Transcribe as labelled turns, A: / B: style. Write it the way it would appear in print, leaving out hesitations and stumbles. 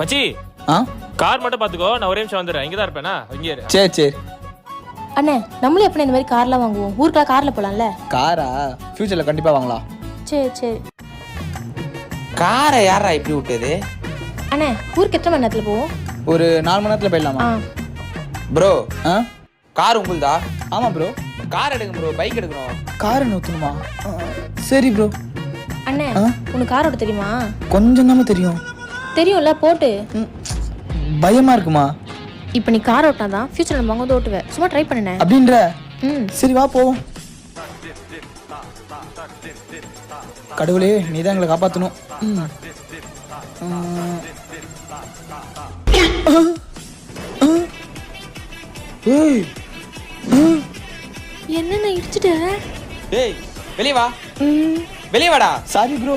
A: மச்சி கார் மட்டும் பாத்துக்கோ, நான் ஒரே நிமிஷம் வந்துடுறேன். இங்கதான் இருப்பேனா, இங்கே இரு.
B: சரி.
C: அண்ணே, நம்மளும் எப்ப இந்த மாதிரி கார்லாம் வாங்குவோம்? ஊருக்குலாம் கார்ல போலாம்ல?
B: காரா ஃபியூச்சர்ல கண்டிப்பா வாங்கலாம்.
C: சரி.
D: காரை யாரா இப்படி விட்டது?
C: அண்ணே, ஊருக்கு எத்தனை மணி நேரத்துல போவோம்?
B: ஒரு 4 மணி நேரத்துல போயிடலாமா?
D: ப்ரோ கார் உங்களுதா?
B: ஆமா ப்ரோ.
D: கார் எடுங்க ப்ரோ, பைக் எடுக்கணும்.
B: காரை நோத்தணுமா? சரி ப்ரோ.
C: அண்ணே, உனக்கு கார் ஓட்ட தெரியுமா?
B: கொஞ்சம் தானே தெரியும்.
C: தெரியும்ல, போட்டு.
B: பயமா இருக்குமா?
C: இப்போ நீ கார் ஓட்டினாதான் ஃபியூச்சர் நம்ம வாங்க ஓட்டுவேன். சும்மா ட்ரை பண்ணுனே
B: அப்படின்ற. சரி வா போவோம். கடவுளே, நீ தான் எங்களை காப்பாற்றணும்.
C: என்ன இடிச்சுட்ட?
D: டேய் வெளிய வா, வெளிய வாடா.
B: Sorry bro.